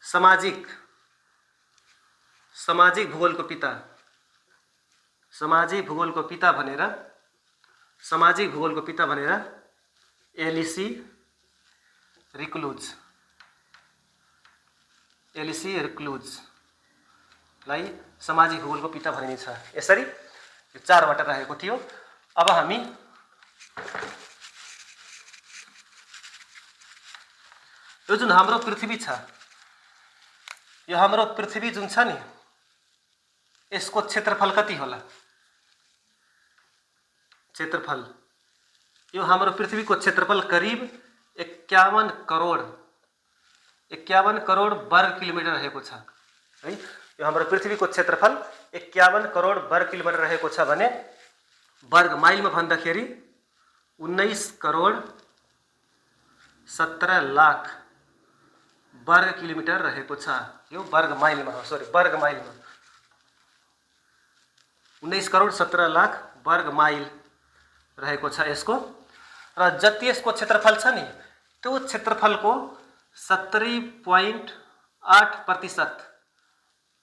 सामाजिक भूगोलको पिता सामाजिक भूगोलको पिता भनेर एलिसी रिक्लुजलाई सामाजिक भूगोलको पिता भनिन्छ। यसरी यो 4 वटा रहेको थियो। अब हामी यो जुन हाम्रो पृथ्वी छ, यो हाम्रो पृथ्वी जुन छ नि, यसको क्षेत्रफल कति होला? क्षेत्रफल, यो हाम्रो पृथ्वीको क्षेत्रफल करिब 51 करोड वर्ग किलोमिटर रहेको छ है। यो हाम्रो पृथ्वीको क्षेत्रफल 51 करोड वर्ग किलोमिटर रहेको छ भने वर्ग माइलमा भन्दाखेरि 19 करोड 17 लाख वर्ग किलोमिटर रहेको छ। यो वर्ग माइलमा हो, सरी वर्ग माइलमा 19 करोड 17 लाख वर्ग माइल रहेको छ यसको। र जति यसको क्षेत्रफल छ नि, त्यो क्षेत्रफलको 70.8%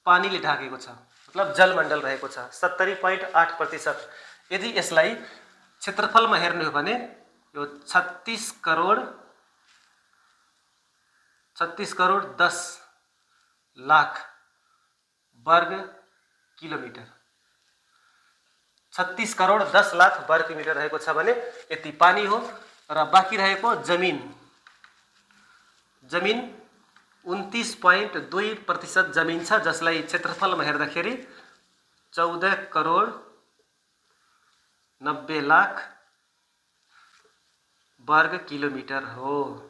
पानीले ढाकेको छ, मतलब जलमण्डल रहेको छ 70.8%। यदि यसलाई क्षेत्रफलमा हेर्ने हो भने यो 36 करोड 10 लाख वर्ग किलोमिटर, 36 करोड 10 लाख वर्ग किलोमिटर रहेको छ भने यति पानी हो। र बाँकी रहेको जमिन 29.2% जमिन छ, जसलाई क्षेत्रफलमा हेर्दाखेरि 14 करोड 90 लाख वर्ग किलोमिटर हो।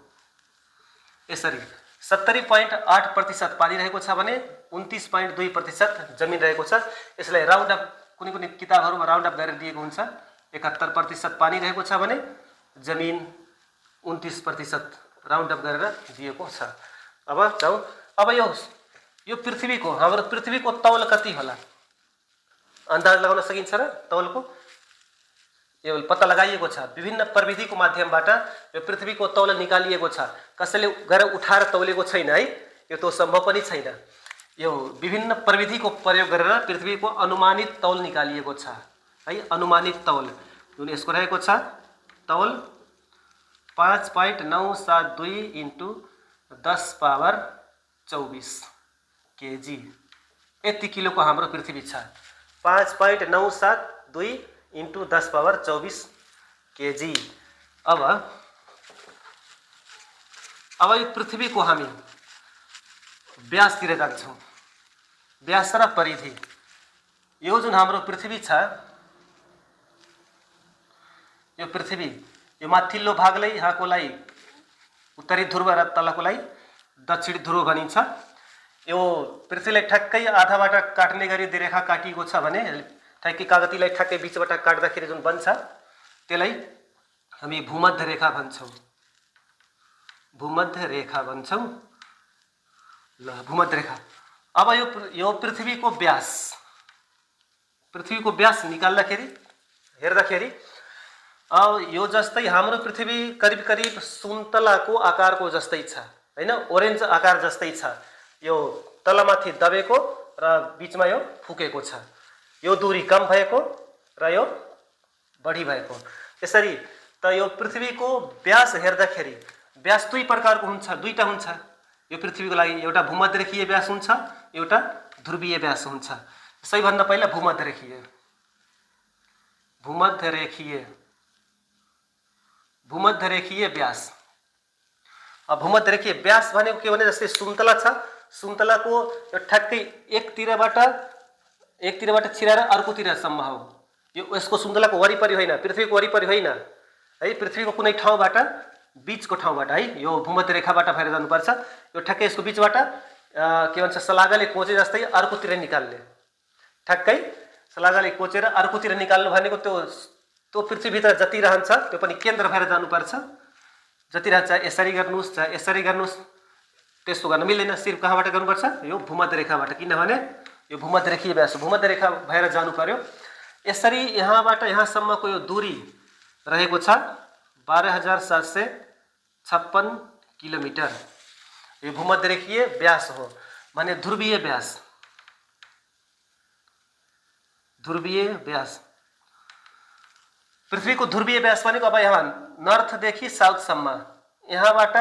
यसरी 70.8% पानी रहेको छ भने 29.2% जमिन रहेको छ। यसलाई राउन्ड अप कुनै किताबहरुमा राउन्ड अप गरेर दिएको हुन्छ। 71% पानी रहेको छ भने जमिन 29% राउन्ड अप गरेर दिएको छ। अब जाउँ, अब यो पृथ्वीको, हाम्रो पृथ्वीको तौल कति होला? अन्दाज लगाउन सकिन्छ र? तौलको यो पत्ता लगाइएको छ, विभिन्न प्रविधिको माध्यमबाट यो पृथ्वीको तौल निकालिएको छ। कसैले गरेर उठाएर तौलेको छैन है, यो त सम्भव पनि छैन। यो विभिन्न प्रविधिको प्रयोग गरेर पृथ्वीको अनुमानित तौल निकालिएको छ है। अनुमानित तौल जुन यसको रहेको छ, तौल 5.972 × 10⁻²४ केजी, यति किलोको हाम्रो पृथ्वी छ। 5.972 × 10⁻²४ केजी। अब यो पृथ्वीको हामी व्यासतिर जान्छौँ। व्यास र परिधि, यो जुन हाम्रो पृथ्वी छ, यो पृथ्वी यो माथिल्लो भागलाई यहाँकोलाई उत्तरी ध्रुव र तलकोलाई दक्षिणी ध्रुव भनिन्छ। यो पृथ्वीलाई ठ्याक्कै आधाबाट काट्ने गरी रेखा काटिएको छ भने ठ्याक्कै कागतीलाई ठ्याक्कै बीचबाट काट्दाखेरि जुन बन्छ त्यसलाई हामी भूमध्य रेखा भन्छौँ। भूमध्य रेखा भन्छौँ। ल, भूमध्य रेखा। अब यो पृथ्वीको व्यास निकाल्दाखेरि हेर्दाखेरि अब यो जस्तै हाम्रो पृथ्वी करिब सुन्तलाको आकारको जस्तै छ हैन, ओरेन्ज आकार जस्तै छ। यो तलमाथि दबेको र बीचमा यो फुकेको छ। यो दूरी कम भएको र यो बढी भएको। यसरी त यो पृथ्वीको व्यास हेर्दाखेरि व्यास दुई प्रकारको हुन्छ, दुईटा हुन्छ यो पृथ्वीको लागि। एउटा भूमध्यरेखीय व्यास हुन्छ, एउटा ध्रुवीय व्यास हुन्छ। सबैभन्दा पहिला भूमध्यरेखीय व्यास। अब भूमध्यरेखीय व्यास भनेको के भने जस्तै सुन्तला छ, सुन्तलाको यो ठ्याक्कै एकतिरबाट छिराएर अर्कोतिरसम्म हो। यो यसको सुन्तलाको वरिपरि होइन, पृथ्वीको वरिपरि होइन है, पृथ्वीको कुनै ठाउँबाट बीचको ठाउँबाट है, यो भूमध्य रेखाबाट भएर जानुपर्छ। यो ठ्याक्कै यसको बीचबाट के भन्छ सलागाले कोचे जस्तै अर्कोतिर निकाल्ने, ठ्याक्कै सलागाले कोचेर अर्कोतिर निकाल्नु भनेको त्यो पृथ्वीभित्र जति रहन्छ त्यो पनि केन्द्र भएर जानुपर्छ। जति रहन्छ यसरी गर्नुहोस् चाहे यसरी गर्नुहोस्, त्यस्तो गर्न मिल्दैन। सिर्फ कहाँबाट गर्नुपर्छ? यो भूमध्य रेखाबाट, किनभने यो भूमध्यरेखीय व्यास भूमध्य रेखा भएर जानु पर्यो। यसरी यहाँबाट यहाँसम्मको यो दूरी रहेको छ 12,756 किलोमिटर। यो भूमध्य रेखीय व्यास हो भने ध्रुवीय व्यास। ध्रुवीय व्यास पृथ्वीको ध्रुवीय व्यास भनेको अब यहाँ नर्थदेखि साउथसम्म, यहाँबाट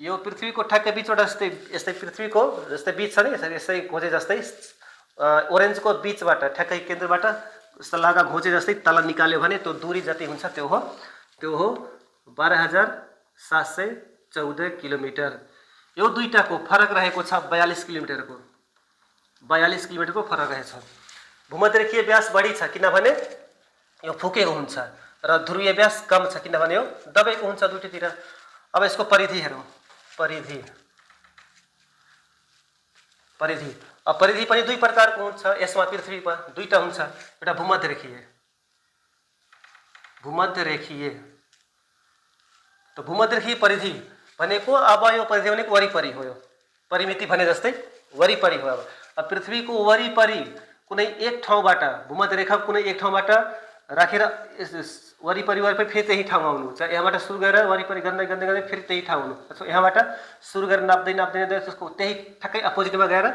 यो पृथ्वीको ठ्याक्कै बिचबाट जस्तै यस्तै पृथ्वीको जस्तै बिच छ नि, यसरी यसै घोचे जस्तै ओरेन्जको बिचबाट ठ्याक्कै केन्द्रबाट यस्तो लागा घोचे जस्तै तल निकाल्यो भने त्यो दूरी जति हुन्छ त्यो हो 12,714 किलोमिटर। यो दुईटाको फरक रहेको छ 42 किलोमिटरको, 42 किलोमिटरको फरक रहेछ। भूमध्य रेखीय व्यास बढी छ किनभने यो फुकेको हुन्छ र ध्रुवीय व्यास कम छ किनभने यो दबेको हुन्छ दुईतिर। अब यसको परिधि हेरौँ। परिधि अब परिधि पनि दुई प्रकारको हुन्छ। यसमा पृथ्वीमा दुईटा हुन्छ, एउटा भूमध्य रेखीय त भूमध्य रेखीय परिधि भनेको अब यो परिधि भनेको वरिपरि हो। यो परिमिति भने जस्तै वरिपरि हो। अब पृथ्वीको वरिपरि कुनै एक ठाउँबाट भूमध्य रेखा कुनै एक ठाउँबाट राखेर वरिपरि फेरि त्यही ठाउँमा आउनुहुन्छ। यहाँबाट सुरु गरेर वरिपरि गर्दै फेरि त्यही ठाउँ आउनु। यहाँबाट सुरु गरेर नाप्दै त्यसको त्यही ठ्याक्कै अपोजिटमा गएर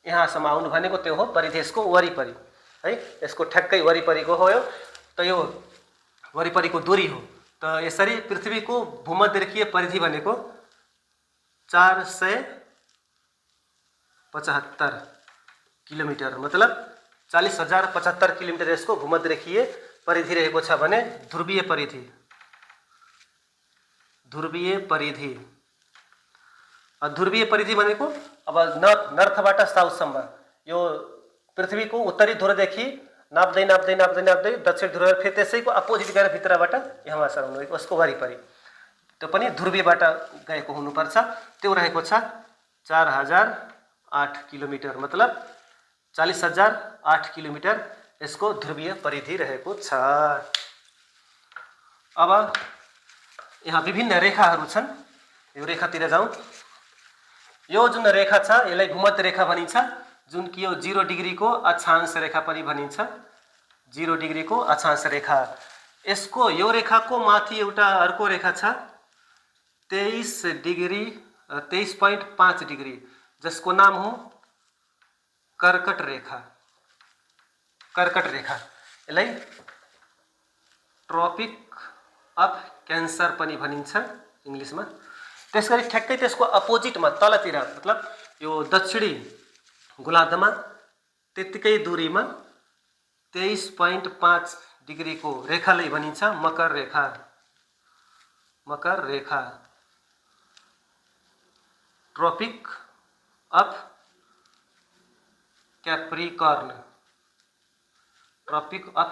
यहाँसम्म आउनु भनेको त्यो हो परिधि, यसको वरिपरि है। यसको ठ्याक्कै वरिपरिको हो यो, त यो वरिपरिको दूरी हो। त यसरी पृथ्वीको भूमध्य रेखीय परिधि भनेको 475 किलोमिटर, मतलब 40,075 किलोमिटर यसको भूमध्य रेखीय परिधि रहेको छ भने ध्रुवीय परिधि भनेको अब नर्थबाट साउथसम्म यो पृथ्वीको उत्तरी ध्रुवदेखि नाप्दै दक्षिण ध्रुव फेरि त्यसैको अपोजिट गएर भित्रबाट यहाँमा सर्नु उसको वरिपरि, त्यो पनि ध्रुवीयबाट गएको हुनुपर्छ। त्यो रहेको छ 4,008 किलोमिटर, मतलब 40,008 किलोमिटर यसको ध्रुवीय परिधि रहेको छ। अब यहाँ विभिन्न रेखाहरू छन्। यो रेखातिर जाउँ। यो जुन रेखा छ यसलाई भूमध्य रेखा भनिन्छ, जुन कि यो 0 डिग्रीको अक्षांश रेखा पनि भनिन्छ। 0 डिग्रीको अक्षांश रेखा, यसको यो रेखाको माथि एउटा अर्को रेखा छ 23.5 डिग्री जसको नाम हो कर्कट रेखा। यसलाई ट्रपिक अफ क्यान्सर पनि भनिन्छ इङ्ग्लिसमा। त्यसगरी ठ्याक्कै त्यसको अपोजिटमा तलतिर, मतलब यो दक्षिणी गोलार्धमा त्यत्तिकै दूरीमा 23.5 डिग्रीको रेखालाई भनिन्छ मकर रेखा। ट्रपिक अफ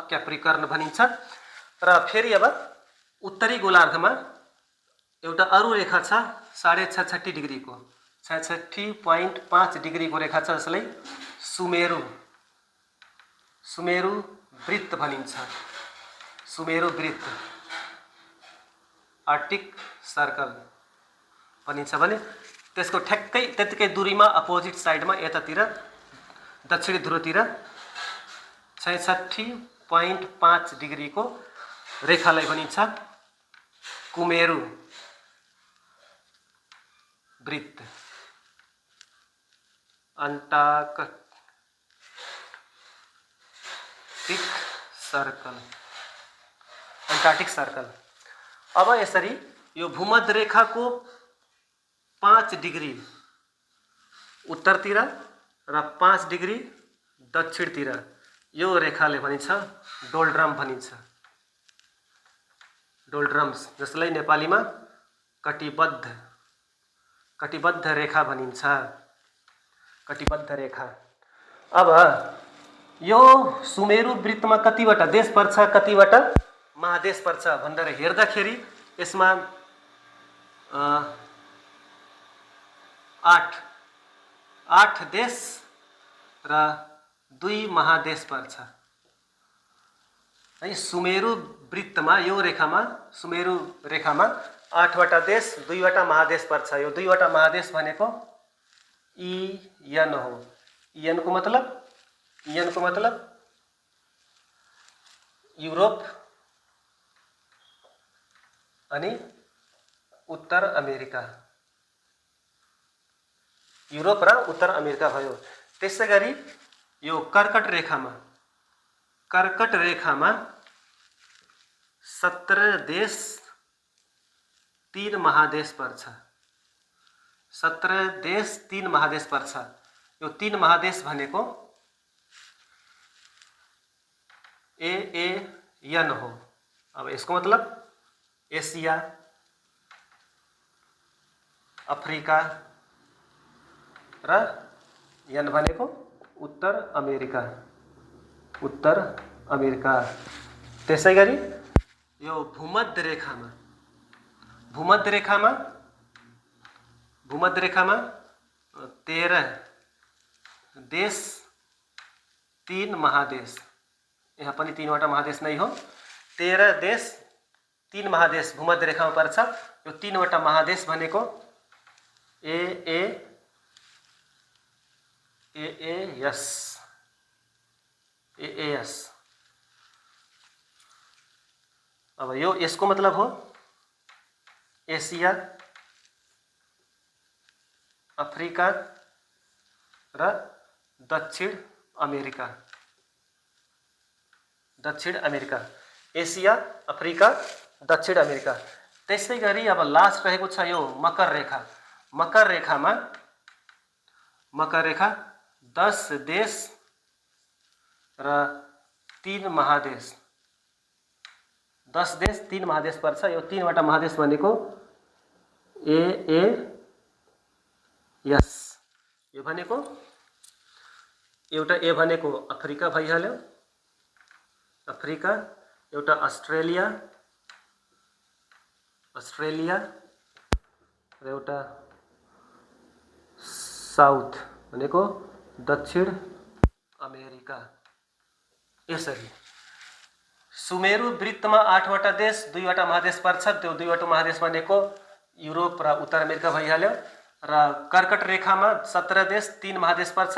क्याप्रिकर्न भनिन्छ। र फेरि अब उत्तरी गोलार्धमा एउटा अरू रेखा छ 66.5 डिग्रीको, 66.5 डिग्रीको रेखा छ, जसलाई सुमेरु वृत्त भनिन्छ। आर्टिक सर्कल भनिन्छ भने त्यसको ठ्याक्कै त्यतिकै दूरीमा अपोजिट साइडमा यतातिर दक्षिणी ध्रुवतिर 66.5 डिग्रीको रेखालाई भनिन्छ कुमेरु वृत्त। Antarctic circle. अब यसरी यो भूमध्य रेखाको 5 डिग्री उत्तरतिर र 5 डिग्री दक्षिणतिर यो रेखाले भनिन्छ डोल्ड्रम्स, जसलाई नेपालीमा कटिबद्ध रेखा भनिन्छ। कटिबद्ध रेखा। अब यो सुमेरु वृत्तमा कतिवटा देश पर्छ, कतिवटा महादेश पर्छ भनेर हेर्दाखेरि यसमा 8 देश र 2 महादेश पर्छ है। सुमेरु वृत्तमा यो रेखामा सुमेरु रेखामा 8वटा देश 2वटा महादेश पर्छ। यो 2वटा महादेश भनेको इएन हो। इएनको मतलब युरोप अनि उत्तर अमेरिका। युरोप र उत्तर अमेरिका भयो। त्यसै गरी यो कर्कट रेखामा 17 देश 3 महादेश पर्छ। 17 देश 3 महादेश पर्छ। यो 3 महादेश भनेको AAN हो। अब यसको मतलब एसिया, अफ्रिका र एन भनेको उत्तर अमेरिका। त्यसै गरी यो भूमध्य रेखामा 13 देश 3 महादेश। यहाँ पनि 3वटा महादेश नै हो। 13 देश 3 महादेश भूमध्य रेखामा पर्छ। यो 3वटा महादेश भनेको AAS। अब यो यसको मतलब हो एसिया, अफ्रिका र दक्षिण अमेरिका। एसिया, अफ्रिका, दक्षिण अमेरिका। त्यसै गरी अब लास्ट रहेको छ यो मकर रेखा 10 देश र 3 महादेश। 10 देश 3 महादेश पर्छ। यो 3वटा महादेश भनेको AAS। यो भनेको एउटा ए भनेको अफ्रिका भइहाल्यो, एउटा अस्ट्रेलिया र एउटा साउथ भनेको दक्षिण अमेरिका। यसरी सुमेरु वृत्तमा 8वटा देश 2वटा महादेश पर्छ। त्यो 2वटा महादेश भनेको युरोप र उत्तर अमेरिका भइहाल्यो। र कर्कट रेखामा 17 देश 3 महादेश पर्छ।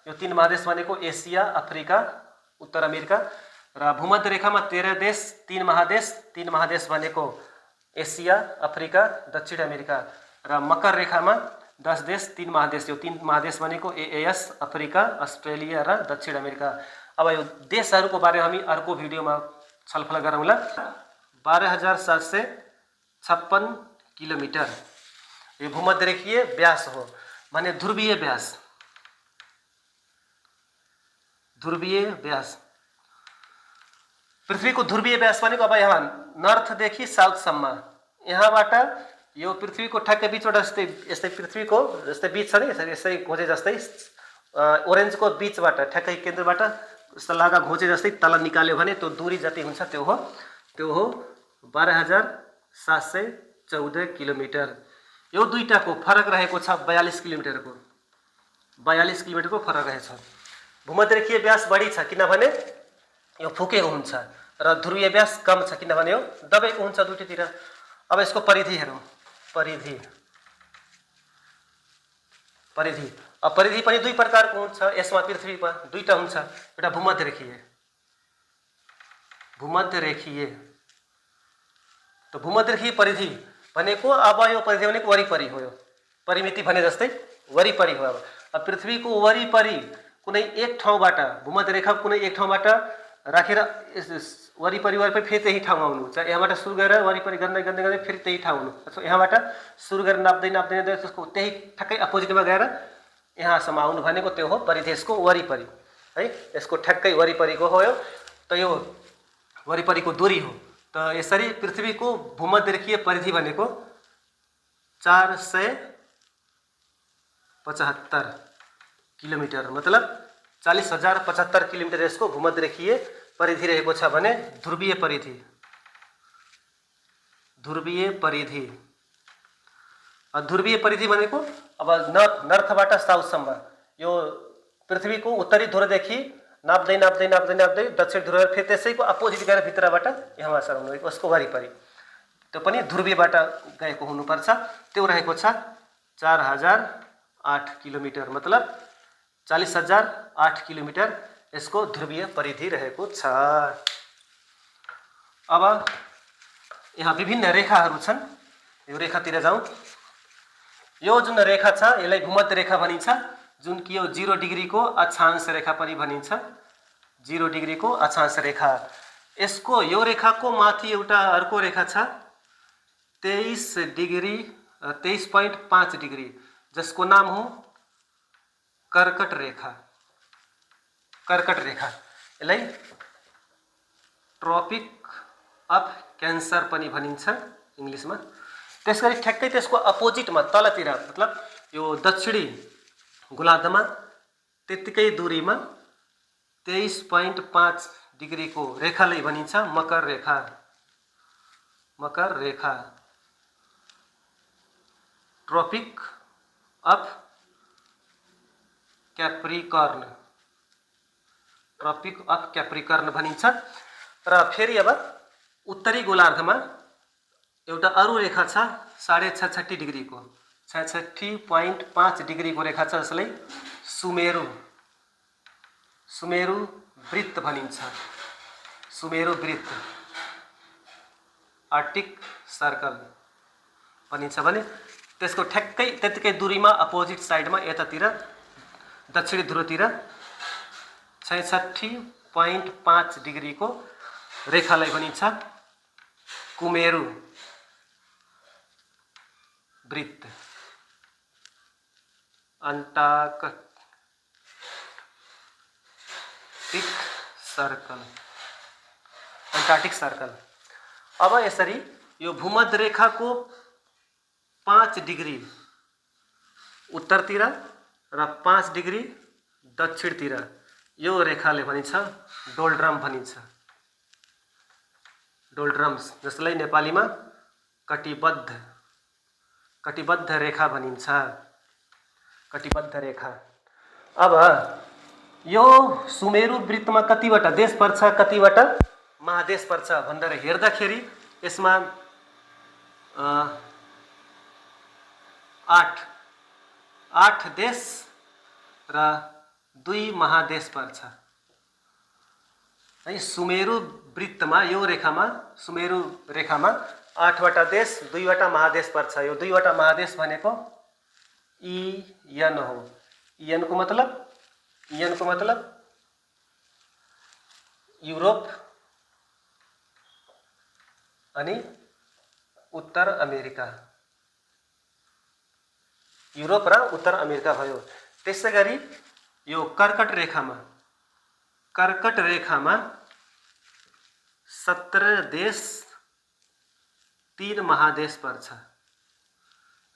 यो 3 महादेश भनेको एसिया, अफ्रिका, उत्तर अमेरिका। र भूमध्य रेखामा 13 देश 3 महादेश भनेको एसिया, अफ्रिका, दक्षिण अमेरिका। र मकर रेखामा 10 देश 3 महादेश। यो 3 महादेश भनेको AAS, अफ्रिका, अस्ट्रेलिया र दक्षिण अमेरिका। अब यो देशहरूको बारेमा हामी अर्को भिडियोमा छलफल गरौँला। 12,756 किलोमिटर यो भूमध्यरेखीय व्यास हो भने ध्रुवीय व्यास पृथ्वीको ध्रुवीय व्यास भनेको अब यहाँ नर्थदेखि साउथसम्म, यहाँबाट यो पृथ्वीको ठ्याक्कै बीचबाट यस्तै पृथ्वीको जस्तै बीच छ नि, यसै घोचे जस्तै ओरेन्जको बीचबाट ठ्याक्कै केन्द्रबाट यस्तो लागा घोचे जस्तै तल निकाल्यो भने त्यो दूरी जति हुन्छ त्यो हो 12,714 किलोमिटर। यो दुईटाको फरक रहेको छ 42 किलोमिटरको। 42 किलोमिटरको फरक रहेछ। भूमध्यरेखीय व्यास बढी छ किनभने यो फुकेको हुन्छ र ध्रुवीय व्यास कम छ किनभने यो दबाएको हुन्छ दुईटैतिर। अब यसको परिधि हेरौँ। परिधि पनि दुई प्रकारको हुन्छ। यसमा पृथ्वीमा दुईटा हुन्छ, एउटा भूमध्यरेखीय त भूमध्यरेखीय परिधि भनेको अब यो परिधि भनेको वरिपरि हो। यो परिमिति भने जस्तै वरिपरि हो। अब पृथ्वीको वरिपरि कुनै एक ठाउँबाट भूमध्यरेखा कुनै एक ठाउँबाट राखेर वरिपरि फेरि त्यही ठाउँमा आउनु हुन्छ। यहाँबाट सुरु गरेर वरिपरि गर्दै फेरि त्यही ठाउँ आउनु। यहाँबाट सुरु गरेर नाप्दै त्यसको त्यही ठ्याक्कै अपोजिटमा गएर यहाँसम्म आउनु भनेको त्यो हो परिधि। यसको वरिपरि है, यसको ठ्याक्कै वरिपरिको हो यो। त यो वरिपरिको दूरी हो। त यसरी पृथ्वीको भूमध्यरेखीय परिधि भनेको 475 किलोमिटर, मतलब 40,075 किलोमिटर यसको भूमध्यरेखीय परिधि रहेको छ भने ध्रुवीय परिधि भनेको अब नर्थबाट साउथसम्म यो पृथ्वीको उत्तरी ध्रुवदेखि नाप्दै दक्षिण ध्रुव फेरि त्यसैको अपोजिट गरेर भित्रबाट यहाँमा सराउनु उसको वरिपरि त्यो पनि ध्रुवीयबाट गएको हुनुपर्छ। त्यो रहेको छ 4,008 किलोमिटर, मतलब 40,008 किलोमिटर यसको ध्रुवीय परिधि रहेको छ। अब यहाँ विभिन्न रेखाहरू छन्। यो रेखातिर जाउँ। यो जुन रेखा छ यसलाई भूमध्य रेखा भनिन्छ, जुन कि यो 0 डिग्रीको अक्षांश रेखा पनि भनिन्छ। 0 डिग्रीको अक्षांश रेखा। यसको यो रेखाको माथि एउटा अर्को रेखा छ 23 डिग्री 23.5 डिग्री, जसको नाम हो कर्कट रेखा। कर्कट रेखा, यसलाई ट्रपिक अफ क्यान्सर पनि भनिन्छ इङ्ग्लिसमा। त्यसगरी ठ्याक्कै त्यसको अपोजिटमा तलतिर, मतलब यो दक्षिणी गोलार्धमा त्यतिकै दूरीमा 23.5 डिग्रीको रेखालाई भनिन्छ मकर रेखा। मकर रेखा, ट्रपिक अफ क्याप्रिकर्न, ट्रपिक अफ क्याप्रिकर्न भनिन्छ। र फेरि अब उत्तरी गोलार्धमा एउटा अरू रेखा छ 66.5 डिग्रीको, 66.5 डिग्रीको रेखा छ, जसलाई सुमेरु सुमेरु वृत्त भनिन्छ। सुमेरु वृत्त, आर्टिक सर्कल भनिन्छ भने त्यसको ठ्याक्कै त्यतिकै दूरीमा अपोजिट साइडमा यतातिर दक्षिणी ध्रुवतिर 66.5 डिग्रीको रेखालाई भनिन्छ कुमेरु वृत्त, अंटार्कटिक सर्कल, अंटार्कटिक सर्कल। अब यसरी यो भूमध्य रेखाको 5 डिग्री उत्तरतिर र 5 डिग्री दक्षिणतिर यो रेखाले भनिन्छ डोल्ड्रम भनिन्छ। डोल्ड्रम्स, जसलाई नेपालीमा कटिबद्ध रेखा भनिन्छ। कटिबद्ध रेखा। अब यो सुमेरु वृत्तमा कतिवटा देश पर्छ, कतिवटा महादेश पर्छ भनेर हेर्दाखेरि यसमा 8 देश र 2 महादेश पर्छ है। सुमेरु वृत्तमा, यो रेखामा, सुमेरु रेखामा 8 वटा देश, 2 वटा महादेश पर्छ। यो 2 वटा महादेश भनेको इएन हो। इएन को मतलब युरोप अनि उत्तर अमेरिका। युरोप र उत्तर अमेरिका भयो। त्यसैगरी यो कर्कट रेखामा 17 देश 3 महादेश पर्छ।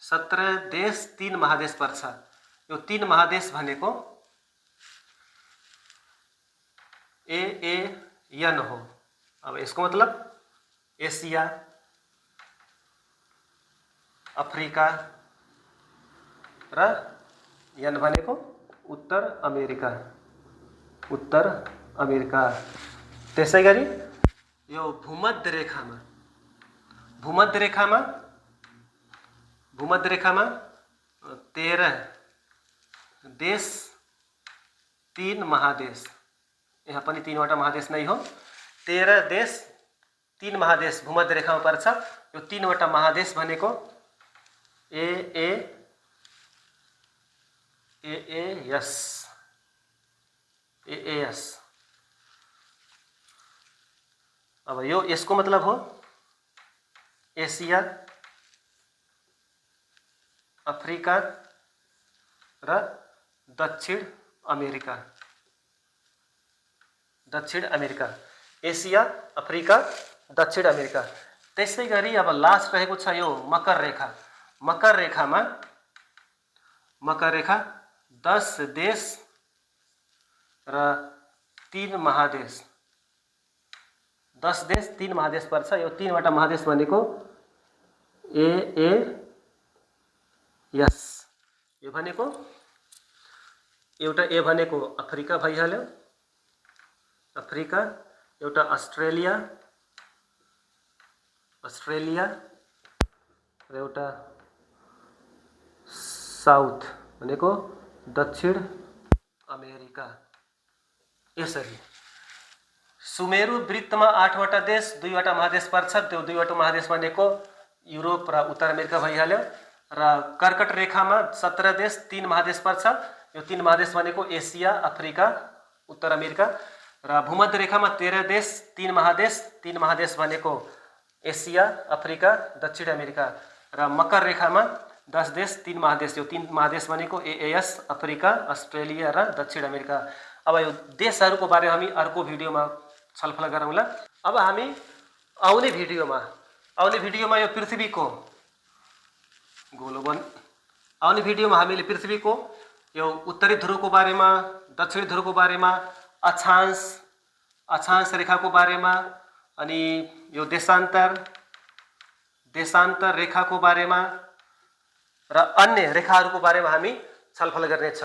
17 देश 3 महादेश पर्छ। यो 3 महादेश भनेको एएन हो। अब यसको मतलब एसिया, अफ्रिका र एन भनेको उत्तर अमेरिका। उत्तर अमेरिका। त्यसैगरी यो भूमध्य रेखामा 13 देश 3 महादेश, यहाँ पनि 3 वटा महादेश नै हो। 13 देश 3 महादेश भूमध्य रेखामा पर्छ। यो 3 वटा महादेश भनेको एएस। अब यो यसको मतलब हो एसिया, अफ्रिका र दक्षिण अमेरिका। एसिया, अफ्रिका, दक्षिण अमेरिका। त्यसैगरी अब लास्ट रहेको छ यो मकर रेखा। मकर रेखा 10 देश र 3 महादेश। 10 देश 3 महादेश पर्छ। यो 3 वटा महादेश भनेको एएस। यो भनेको एउटा ए भनेको अफ्रिका भइहाल्यो, अफ्रिका। एउटा अस्ट्रेलिया र एउटा साउथ भनेको दक्षिण अमेरिका। यसरी सुमेरु वृत्तमा 8 वटा देश 2 वटा महादेश पर्छ। त्यो 2 वटा महादेश भनेको युरोप र उत्तर अमेरिका भइहाल्यो। र कर्कट रेखामा 17 देश 3 महादेश पर्छ। यो 3 महादेश भनेको एसिया, अफ्रिका, उत्तर अमेरिका। र भूमध्य रेखामा 13 देश 3 महादेश भनेको एसिया, अफ्रिका, दक्षिण अमेरिका। र मकर रेखामा 10 देश 3 महादेश। यो 3 महादेश भनेको एएस, अफ्रिका, अस्ट्रेलिया र दक्षिण अमेरिका। अब यो देशहरूको बारेमा हामी अर्को भिडियोमा छलफल गरौँला। अब हामी आउने भिडियोमा यो पृथ्वीको आउने भिडियोमा हामीले पृथ्वीको यो उत्तरी ध्रुवको बारेमा, दक्षिणी ध्रुवको बारेमा, अक्षांश रेखाको बारेमा, अनि यो देशान्तर रेखाको बारेमा र अन्य रेखाहरूको बारेमा हामी छलफल गर्नेछौँ।